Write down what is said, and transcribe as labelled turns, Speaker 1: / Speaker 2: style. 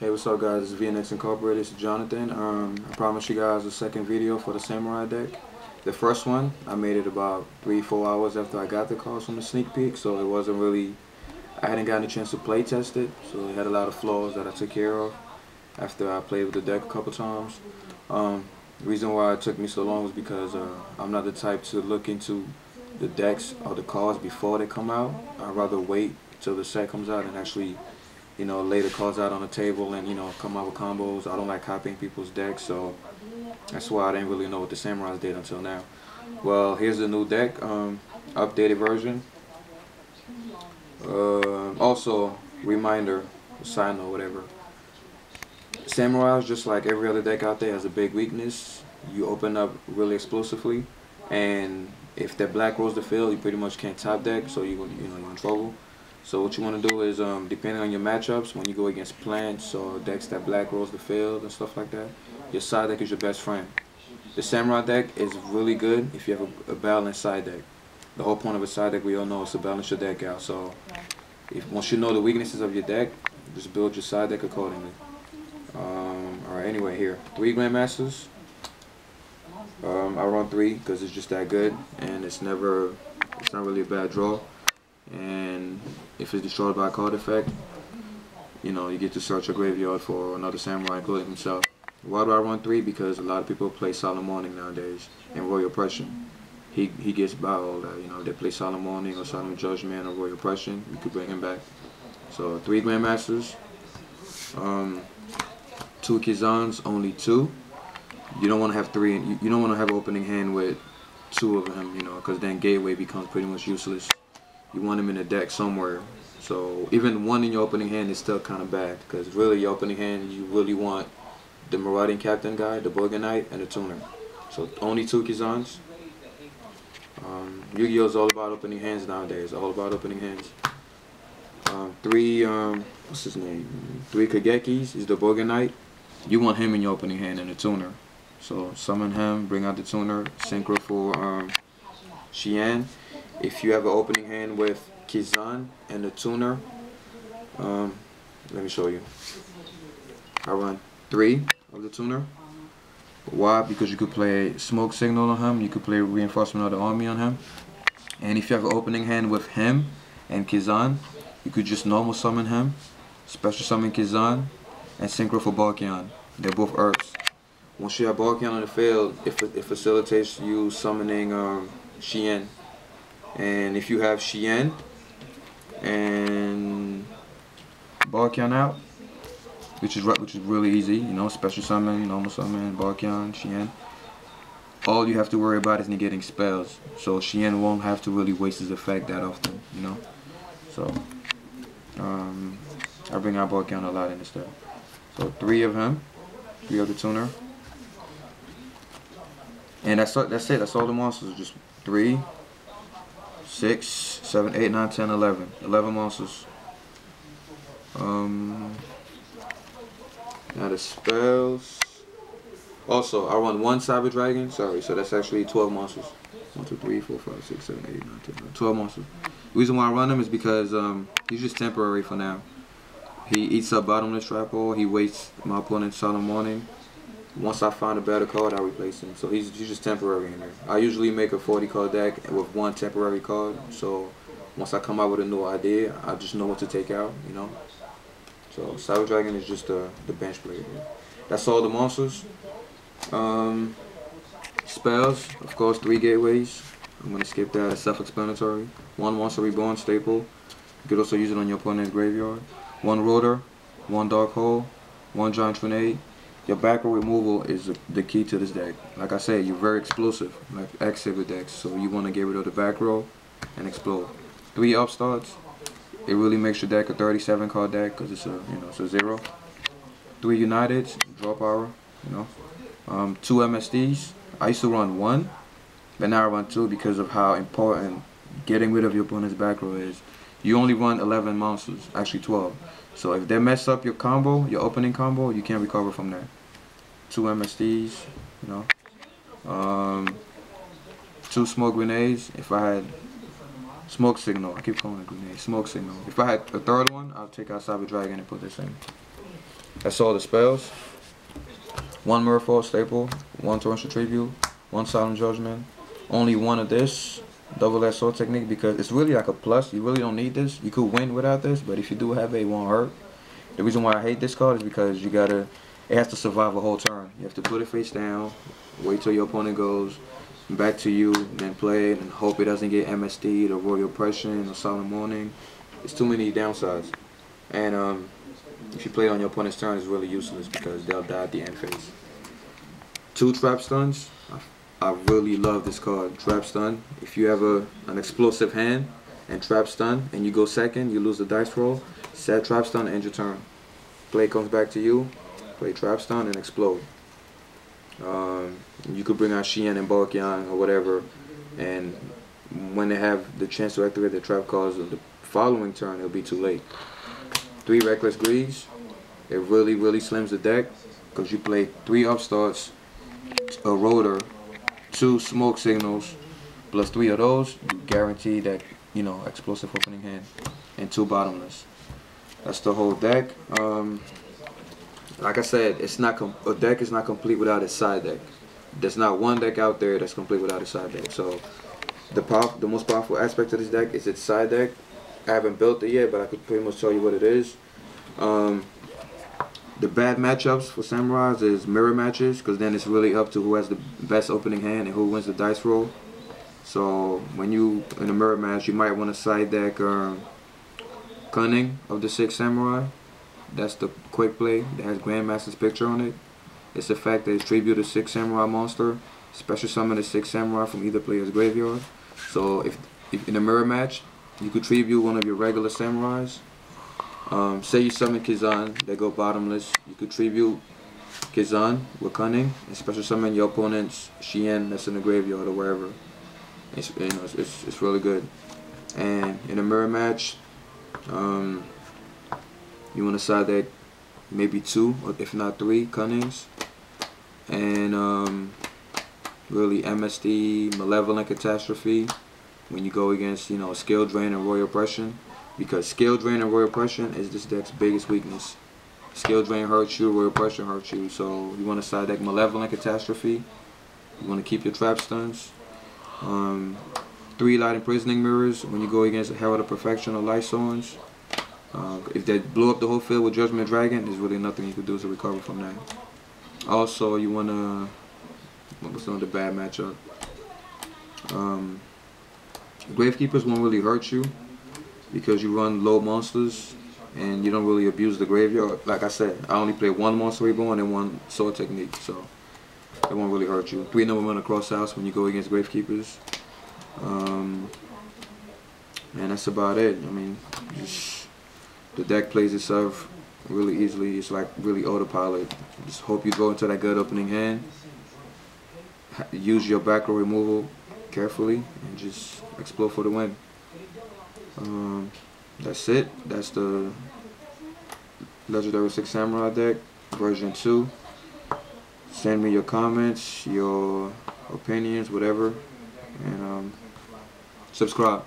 Speaker 1: Hey, what's up guys, it's VNX Incorporated, it's Jonathan. I promised you guys a second video for the Samurai deck. The first one, I made it about 3-4 hours after I got the cards from the sneak peek, so it wasn't really, I hadn't gotten a chance to play test it, so it had a lot of flaws that I took care of after I played with the deck a couple times. The reason why it took me so long was because I'm not the type to look into the decks or the cards before they come out. I'd rather wait till the set comes out and actually lay the cards out on the table and, come out with combos. I don't like copying people's decks, so that's why I didn't really know what the Samurais did until now. Well, here's the new deck, updated version. Also, reminder, side note, whatever. Samurais, just like every other deck out there, has a big weakness. You open up really explosively, and if that black rolls the field, you pretty much can't top deck, so you're in trouble. So what you want to do is, depending on your matchups, when you go against plants or decks that black rolls the field and stuff like that, your side deck is your best friend. The Samurai deck is really good if you have a balanced side deck. The whole point of a side deck, we all know, is to balance your deck out. So once you know the weaknesses of your deck, just build your side deck accordingly. Alright, anyway, here, 3 Grandmasters. I run 3 because it's just that good, and it's not really a bad draw. And if it's destroyed by a card effect, you get to search your graveyard for another Samurai, including himself. Why do I run 3? Because a lot of people play Solemn Morning nowadays and Royal Oppression. He gets by all that. If they play Solemn Morning or Solemn Judgment or Royal Oppression, you could bring him back. So 3 Grandmasters, 2 Kizans, only 2. You don't want to have 3. You don't want to have an opening hand with 2 of them, because then Gateway becomes pretty much useless. You want him in the deck somewhere. So even 1 in your opening hand is still kind of bad, because really your opening hand, you really want the Marauding Captain guy, the Bogan Knight, and the Tuner. So only 2 Kizans. Yu-Gi-Oh! Is all about opening hands nowadays. All about opening hands. 3 what's his name? 3 Kagekis is the Bogan Knight. You want him in your opening hand and the Tuner. So summon him, bring out the Tuner, synchro for Xian. If you have an opening hand with Kizan and the Tuner, let me show you. I run 3 of the Tuner. Why? Because you could play Smoke Signal on him, you could play Reinforcement of the Army on him. And if you have an opening hand with him and Kizan, you could just normal summon him, special summon Kizan, and synchro for Balkion. They're both herbs. Once you have Balkion on the field, it facilitates you summoning Xian. And if you have Xian and Balkion out, which is really easy, special summon, normal summon, Balkion, Xian. All you have to worry about is negating spells. So Xian won't have to really waste his effect that often, So I bring out Balkion a lot in this deck. So 3 of him, 3 of the Tuner. And that's it. That's all the monsters. Just 3, 6, 7, 8, 9, 10, 11. 11 monsters. Now the spells. Also, I run 1 Cyber Dragon. Sorry, so that's actually 12 monsters. 1, 2, 3, 4, 5, 6, 7, 8, 9, 10, 11. 12 monsters. The reason why I run him is because he's just temporary for now. He eats up Bottomless Trap Hole. He wastes my opponent's Solemn Morning. Once I find a better card, I replace him. So he's just temporary in there. I usually make a 40 card deck with 1 temporary card. So once I come out with a new idea, I just know what to take out, So Cyber Dragon is just the bench player. That's all the monsters. Spells, of course, 3 Gateways. I'm going to skip that. It's self-explanatory. 1 Monster Reborn staple. You could also use it on your opponent's graveyard. 1 Rotor, 1 Dark Hole, 1 Giant Grenade. Your back row removal is the key to this deck. Like I said, you're very explosive, like X-Saber decks. So you want to get rid of the back row and explode. 3 Upstarts. It really makes your deck a 37 card deck because it's a 0. 3 Uniteds, draw power. 2 MSDs. I used to run 1, but now I run 2 because of how important getting rid of your opponent's back row is. You only run 11 monsters, actually 12. So if they mess up your combo, your opening combo, you can't recover from that. 2 MSDs, 2 Smoke Grenades. If I had Smoke Signal, I keep calling it grenade, Smoke Signal. If I had a third one, I'll take out Cyber Dragon and put this in. That's all the spells. 1 Mirror Force Staple, 1 Torrential Tribute, 1 Solemn Judgment, only 1 of this double edged sword technique, because it's really like a plus. You really don't need this. You could win without this, but if you do have it, it won't hurt. The reason why I hate this card is because it has to survive a whole turn. You have to put it face down, wait till your opponent goes back to you, then play it and hope it doesn't get MSD'd or Royal Oppression or Solemn Warning. It's too many downsides. And if you play it on your opponent's turn, it's really useless because they'll die at the end phase. 2 Trap Stuns. I really love this card, Trap Stun. If you have an explosive hand and Trap Stun and you go second, you lose the dice roll, set Trap Stun and end your turn. Play comes back to you, play Trap Stun and explode. You could bring out Xian and Balkian or whatever, and when they have the chance to activate the trap cards of the following turn, it'll be too late. 3 Reckless Greeds. It really slims the deck because you play 3 Upstarts, a Rotor, 2 Smoke Signals, plus 3 of those, you guarantee that, you know, explosive opening hand, and 2 Bottomless. That's the whole deck. Like I said, a deck is not complete without its side deck. There's not one deck out there that's complete without its side deck. So the most powerful aspect of this deck is its side deck. I haven't built it yet, but I could pretty much tell you what it is. The bad matchups for Samurais is mirror matches, because then it's really up to who has the best opening hand and who wins the dice roll. So when you in a mirror match, you might want to side deck Cunning of the 6 Samurai. That's the quick play that has Grandmaster's picture on it. It's the fact that it's tribute a 6 Samurai monster, special summon a 6 Samurai from either player's graveyard. So if in a mirror match, you could tribute one of your regular Samurais. Say you summon Kizan, they go bottomless. You could tribute Kizan with Cunning and special summon your opponent's Xian that's in the graveyard or wherever. It's really good. And in a mirror match, you want to side deck maybe 2 or if not 3 Cunnings, and really MSD, Malevolent Catastrophe when you go against, you know, Skill Drain and Royal Oppression, because Skill Drain and Royal Oppression is this deck's biggest weakness. Skill Drain hurts you, Royal Oppression hurts you, so you want to side deck Malevolent Catastrophe. You want to keep your Trap Stuns. 3 Light Imprisoning Mirrors when you go against Herald of Perfection or Light Swords. If they blow up the whole field with Judgment Dragon, there's really nothing you can do to recover from that. Also, you want to, what's another bad matchup? Gravekeepers won't really hurt you because you run low monsters and you don't really abuse the graveyard. Like I said, I only play 1 Monster Reborn and 1 Sword Technique, so it won't really hurt you. 3 Number 1 across house when you go against Gravekeepers. And that's about it. I mean, just the deck plays itself really easily. It's like really autopilot. Just hope you go into that good opening hand. Use your back row removal carefully and just explode for the win. That's it. That's the Legendary 6 Samurai deck, version 2. Send me your comments, your opinions, whatever, and subscribe.